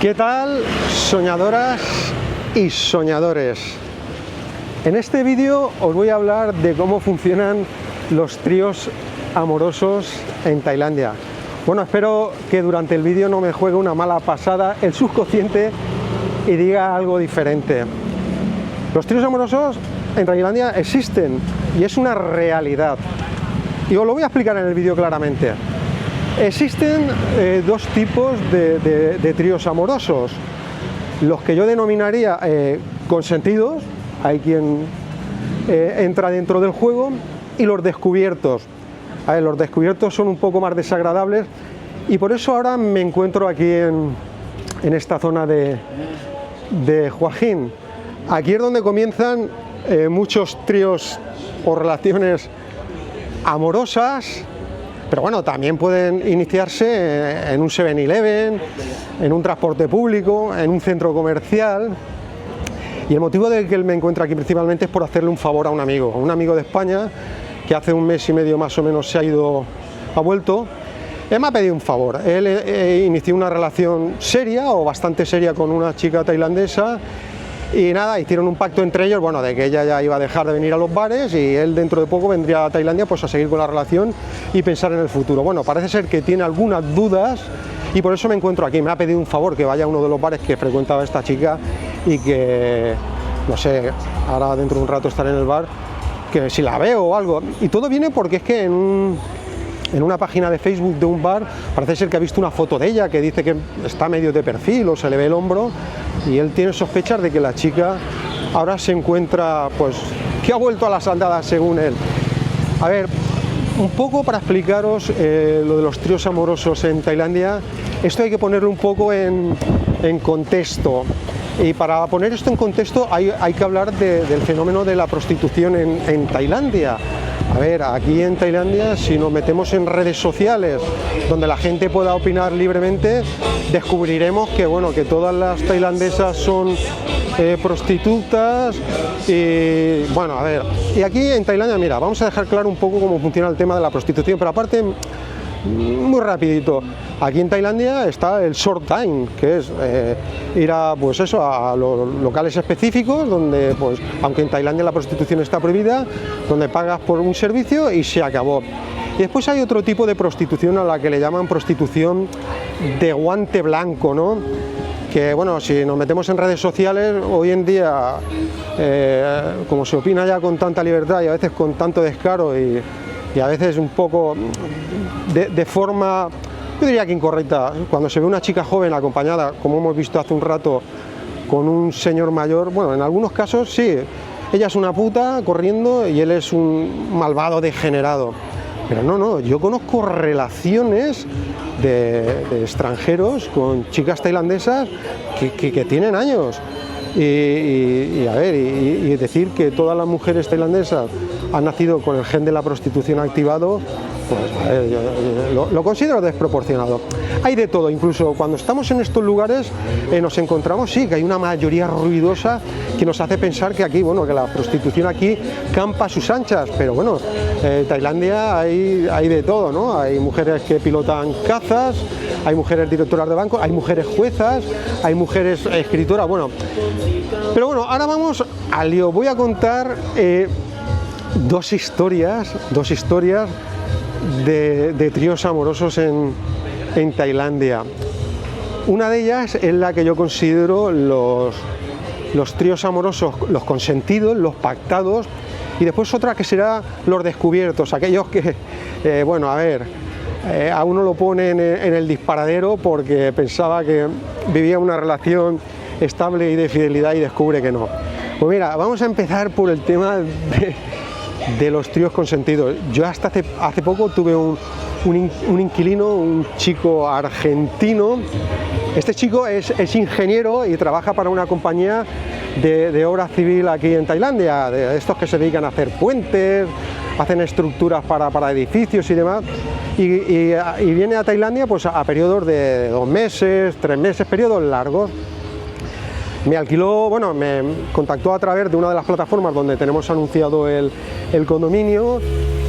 ¿Qué tal, soñadoras y soñadores? En este vídeo os voy a hablar de cómo funcionan los tríos amorosos en Tailandia. Bueno, espero que durante el vídeo no me juegue una mala pasada el subconsciente y diga algo diferente. Los tríos amorosos en Tailandia existen y es una realidad. Y os lo voy a explicar en el vídeo claramente. Existen dos tipos de tríos amorosos. Los que yo denominaría consentidos, hay quien entra dentro del juego, y los descubiertos. A ver, los descubiertos son un poco más desagradables y por eso ahora me encuentro aquí en esta zona de Hua Hin. Aquí es donde comienzan muchos tríos o relaciones amorosas, pero bueno, también pueden iniciarse en un 7-Eleven, en un transporte público, en un centro comercial. Y el motivo del que me encuentro aquí principalmente es por hacerle un favor a un amigo de España, que hace un mes y medio más o menos ha vuelto. Él me ha pedido un favor. Él inició una relación seria o bastante seria con una chica tailandesa. Y nada, hicieron un pacto entre ellos, bueno, de que ella ya iba a dejar de venir a los bares y él dentro de poco vendría a Tailandia pues a seguir con la relación y pensar en el futuro. Bueno, parece ser que tiene algunas dudas y por eso me encuentro aquí. Me ha pedido un favor que vaya a uno de los bares que frecuentaba esta chica y que, no sé, ahora dentro de un rato estaré en el bar, que si la veo o algo. Y todo viene porque es que en una página de Facebook de un bar parece ser que ha visto una foto de ella que dice que está medio de perfil o se le ve el hombro y él tiene sospechas de que la chica ahora se encuentra, pues, que ha vuelto a las andadas según él. A ver, un poco para explicaros lo de los tríos amorosos en Tailandia, esto hay que ponerlo un poco en contexto. Y para poner esto en contexto hay que hablar del fenómeno de la prostitución en Tailandia. A ver, aquí en Tailandia, si nos metemos en redes sociales donde la gente pueda opinar libremente, descubriremos que, bueno, que todas las tailandesas son prostitutas y, bueno, a ver, y aquí en Tailandia, mira, vamos a dejar claro un poco cómo funciona el tema de la prostitución, pero aparte, muy rapidito, aquí en Tailandia está el short time, que es ir a, pues eso, a los locales específicos donde, pues, aunque en Tailandia la prostitución está prohibida, donde pagas por un servicio y se acabó. Y después hay otro tipo de prostitución a la que le llaman prostitución de guante blanco, ¿no? Que, bueno, si nos metemos en redes sociales, hoy en día, como se opina ya con tanta libertad y a veces con tanto descaro y a veces un poco de forma, yo diría que incorrecta, cuando se ve una chica joven acompañada, como hemos visto hace un rato, con un señor mayor, bueno, en algunos casos sí, ella es una puta corriendo y él es un malvado degenerado. Pero no, yo conozco relaciones de extranjeros con chicas tailandesas que tienen años. Y a ver, y decir que todas las mujeres tailandesas han nacido con el gen de la prostitución activado, pues a ver, yo lo considero desproporcionado. Hay de todo, incluso cuando estamos en estos lugares nos encontramos, sí, que hay una mayoría ruidosa que nos hace pensar que aquí, bueno, que la prostitución aquí campa a sus anchas, pero bueno, Tailandia hay de todo, ¿no? Hay mujeres que pilotan cazas, hay mujeres directoras de banco, hay mujeres juezas, hay mujeres escritoras, bueno. Pero bueno, ahora vamos al lío. Voy a contar dos historias de tríos amorosos en Tailandia. Una de ellas es la que yo considero los tríos amorosos, los consentidos, los pactados, y después otra que será los descubiertos, aquellos que, bueno, a ver, a uno lo ponen en el disparadero porque pensaba que vivía una relación estable y de fidelidad y descubre que no. Pues mira, vamos a empezar por el tema de los tríos consentidos. Yo hasta hace poco tuve un inquilino, un chico argentino. Este chico es ingeniero y trabaja para una compañía de obra civil aquí en Tailandia, de estos que se dedican a hacer puentes, hacen estructuras para edificios y demás. Y viene a Tailandia pues a periodos de 2 meses, 3 meses, periodos largos. Me alquiló, bueno, me contactó a través de una de las plataformas donde tenemos anunciado el condominio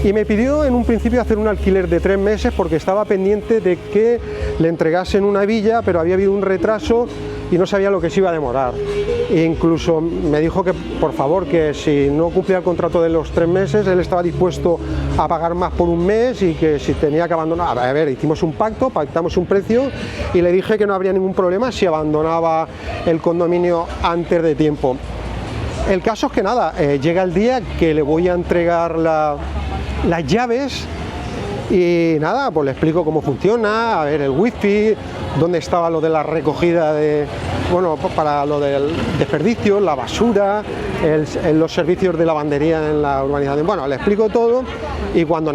y me pidió en un principio hacer un alquiler de 3 meses porque estaba pendiente de que le entregasen una villa, pero había habido un retraso y no sabía lo que se iba a demorar. E incluso me dijo que por favor, que si no cumplía el contrato de los 3 meses, él estaba dispuesto a pagar más por un mes y que si tenía que abandonar. A ver, hicimos un pacto, pactamos un precio y le dije que no habría ningún problema si abandonaba el condominio antes de tiempo. El caso es que nada, llega el día que le voy a entregar las llaves y nada, pues le explico cómo funciona, a ver el wifi, dónde estaba lo de la recogida de, bueno, para lo del desperdicio, la basura, los servicios de lavandería en la urbanización. Bueno, le explico todo y cuando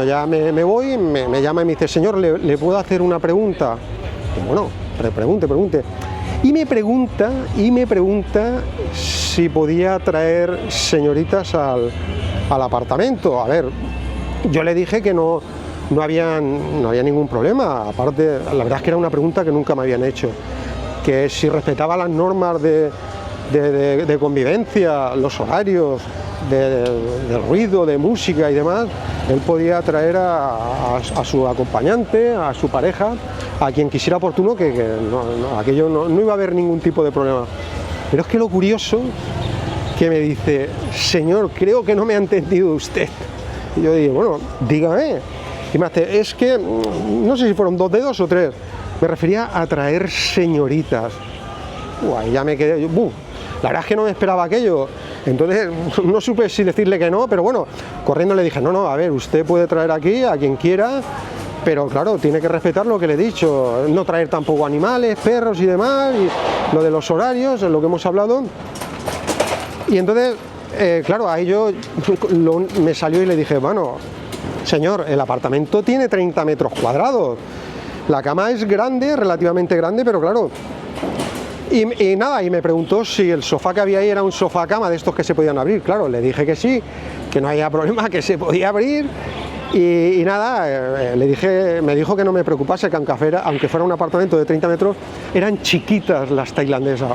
ya me voy, me llama y me dice, señor, ¿le puedo hacer una pregunta? Y bueno, pregunte. Y me pregunta si podía traer señoritas al apartamento. A ver, yo le dije que no había ningún problema. Aparte, la verdad es que era una pregunta que nunca me habían hecho, que si respetaba las normas de convivencia, los horarios, de ruido, de música y demás, él podía traer a su acompañante, a su pareja, a quien quisiera oportuno, aquello no iba a haber ningún tipo de problema. Pero es que lo curioso que me dice, señor, creo que no me ha entendido usted. Y yo digo, bueno, dígame. Y me hace, es que, no sé si fueron 2 dedos o 3, me refería a traer señoritas. Ahí ya me quedé, la verdad es que no me esperaba aquello. Entonces no supe si decirle que no, pero bueno, corriendo le dije, no, a ver, usted puede traer aquí a quien quiera, pero claro, tiene que respetar lo que le he dicho, no traer tampoco animales, perros y demás, y lo de los horarios, es lo que hemos hablado. Y entonces, claro, ahí me salió y le dije, bueno, señor, el apartamento tiene 30 metros cuadrados, la cama es grande, relativamente grande, pero claro, y me preguntó si el sofá que había ahí era un sofá cama de estos que se podían abrir. Claro, le dije que sí, que no había problema, que se podía abrir. Y nada, me dijo que no me preocupase, que aunque fuera un apartamento de 30 metros, eran chiquitas las tailandesas.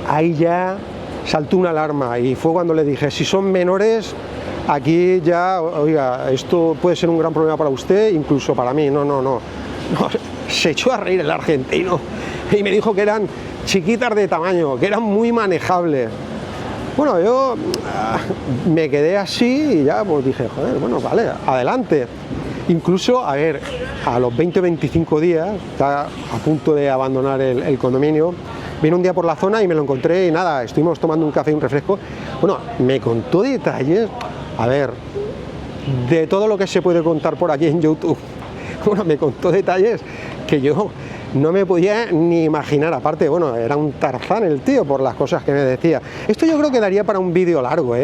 Ahí ya saltó una alarma y fue cuando le dije, si son menores, aquí ya, oiga, esto puede ser un gran problema para usted, incluso para mí. No. Se echó a reír el argentino y me dijo que eran chiquitas de tamaño, que eran muy manejables. Bueno, yo me quedé así y ya pues dije, joder, bueno, vale, adelante. Incluso, a ver, a los 20 o 25 días, está a punto de abandonar el condominio, vine un día por la zona y me lo encontré y nada, estuvimos tomando un café y un refresco. Bueno, me contó detalles, a ver, de todo lo que se puede contar por aquí en YouTube. Bueno, me contó detalles que yo no me podía ni imaginar. Aparte, bueno, era un Tarzán el tío por las cosas que me decía. Esto yo creo que daría para un vídeo largo,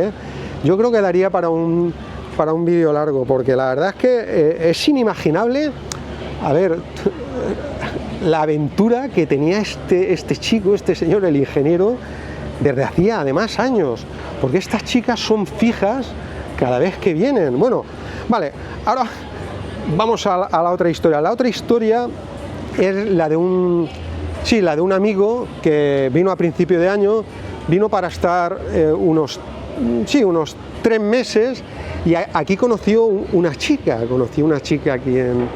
Yo creo que daría para un vídeo largo, porque la verdad es que es inimaginable, a ver, la aventura que tenía este chico, este señor, el ingeniero, desde hacía además años, porque estas chicas son fijas cada vez que vienen. Bueno, vale, ahora vamos a la otra historia. La otra historia es la de un amigo que vino a principio de año, vino para estar unos 3 meses y aquí conoció una chica aquí en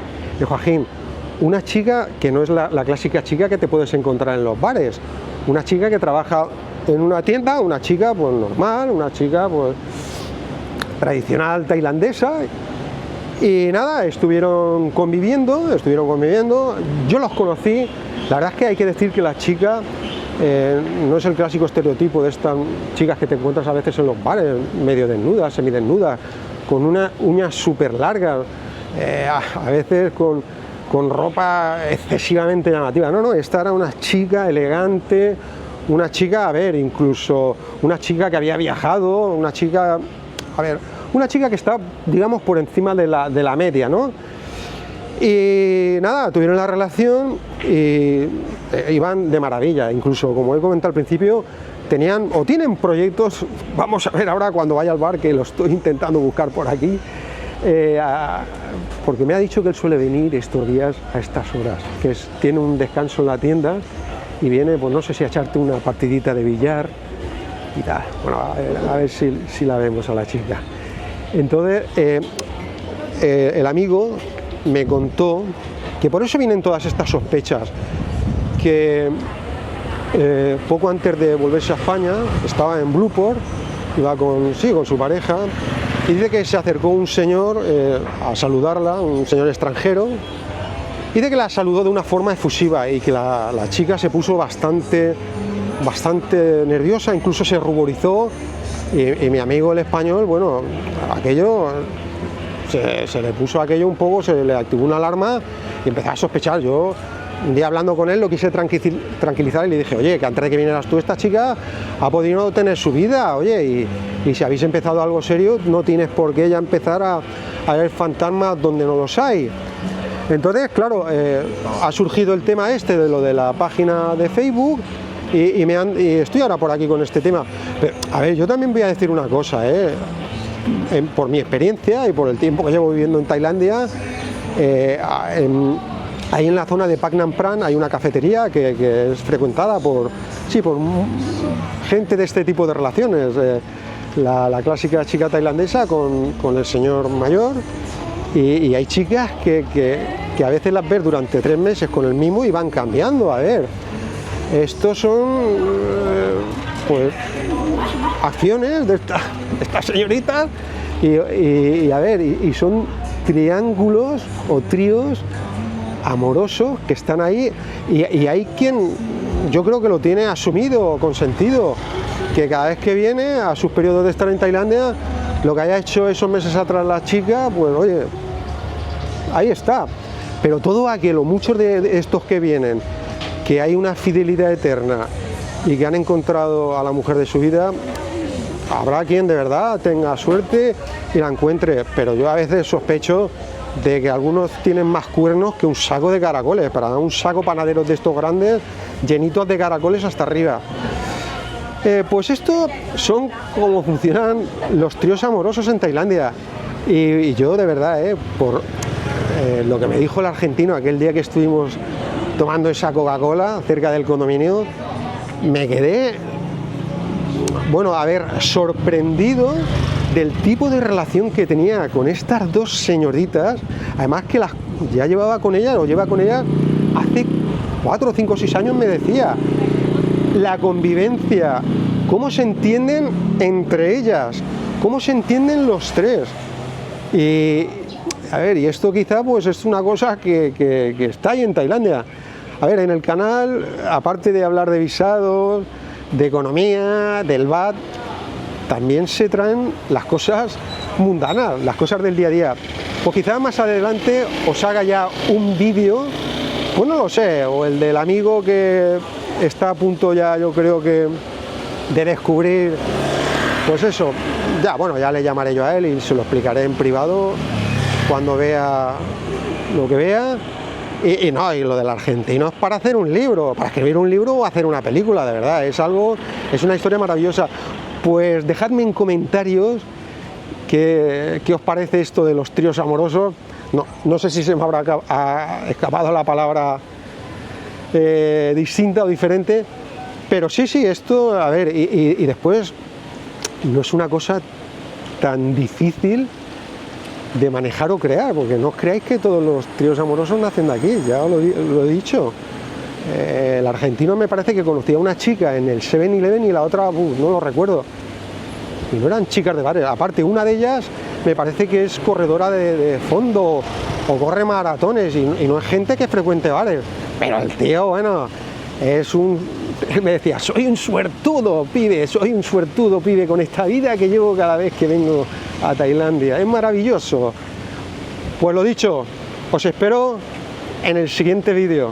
Joaquín, una chica que no es la clásica chica que te puedes encontrar en los bares, una chica que trabaja en una tienda, una chica pues normal, una chica pues tradicional tailandesa. Y nada, estuvieron conviviendo, yo los conocí. La verdad es que hay que decir que la chica no es el clásico estereotipo de estas chicas que te encuentras a veces en los bares, medio desnudas, semidesnudas, con unas uñas súper largas, a veces con ropa excesivamente llamativa. No, esta era una chica elegante, una chica, a ver, incluso una chica que había viajado, una chica que está, digamos, por encima de la media, ¿no? Y nada, tuvieron la relación y iban de maravilla. Incluso, como he comentado al principio, tienen proyectos. Vamos a ver ahora cuando vaya al bar, que lo estoy intentando buscar por aquí, porque me ha dicho que él suele venir estos días a estas horas, tiene un descanso en la tienda y viene, pues no sé si a echarte una partidita de billar y tal. Bueno, a ver si la vemos a la chica. Entonces, el amigo me contó que por eso vienen todas estas sospechas, que poco antes de volverse a España estaba en Blueport, iba con su pareja, y dice que se acercó un señor a saludarla, un señor extranjero. Dice que la saludó de una forma efusiva y que la chica se puso bastante nerviosa, incluso se ruborizó, y mi amigo el español, bueno, aquello se le puso aquello un poco, se le activó una alarma y empezó a sospechar. Yo un día hablando con él lo quise tranquilizar y le dije, oye, que antes de que vinieras tú, esta chica ha podido tener su vida, oye, y si habéis empezado algo serio, no tienes por qué ya empezar a ver fantasmas donde no los hay. Entonces, claro, ha surgido el tema este de lo de la página de Facebook y estoy ahora por aquí con este tema. Pero, a ver, yo también voy a decir una cosa, por mi experiencia y por el tiempo que llevo viviendo en Tailandia, ahí en la zona de Pak Nam Pran hay una cafetería que es frecuentada por gente de este tipo de relaciones, la clásica chica tailandesa con el señor mayor, y hay chicas que a veces las ves durante 3 meses con el mismo y van cambiando. A ver, estos son pues acciones de estas señoritas y a ver, y son triángulos o tríos amorosos que están ahí, y hay quien yo creo que lo tiene asumido, consentido, que cada vez que viene a sus periodos de estar en Tailandia, lo que haya hecho esos meses atrás la chica, pues oye, ahí está. Pero todo aquel o muchos de estos que vienen, que hay una fidelidad eterna y que han encontrado a la mujer de su vida, habrá quien de verdad tenga suerte y la encuentre, pero yo a veces sospecho de que algunos tienen más cuernos que un saco de caracoles, para un saco panadero de estos grandes, llenitos de caracoles hasta arriba. Pues esto son como funcionan los tríos amorosos en Tailandia, y yo de verdad, por lo que me dijo el argentino aquel día que estuvimos tomando esa Coca-Cola cerca del condominio, me quedé, bueno, a ver, sorprendido del tipo de relación que tenía con estas dos señoritas, además que ya lleva con ellas hace 4, 5, 6 años, me decía. La convivencia, cómo se entienden entre ellas, cómo se entienden los tres. Y a ver, y esto quizá pues es una cosa que está ahí en Tailandia. A ver, en el canal, aparte de hablar de visados, de economía, del VAT, también se traen las cosas mundanas, las cosas del día a día. Pues quizá más adelante os haga ya un vídeo, pues no lo sé, o el del amigo que está a punto ya, yo creo que, de descubrir, pues eso, ya, bueno, ya le llamaré yo a él y se lo explicaré en privado cuando vea lo que vea. Y lo del argentino es para hacer un libro, para escribir un libro o hacer una película, de verdad, es una historia maravillosa. Pues dejadme en comentarios qué os parece esto de los tríos amorosos. No sé si se me habrá escapado la palabra distinta o diferente, pero sí, esto, a ver, y después no es una cosa tan difícil de manejar o crear, porque no os creáis que todos los tríos amorosos nacen de aquí, ya os lo he dicho. El argentino me parece que conocía a una chica en el 7-Eleven y la otra, no lo recuerdo, y no eran chicas de bares. Aparte, una de ellas me parece que es corredora de fondo o corre maratones y no es gente que frecuente bares, pero el tío, bueno, me decía, soy un suertudo pibe con esta vida que llevo cada vez que vengo a Tailandia, es maravilloso. Pues lo dicho, os espero en el siguiente vídeo.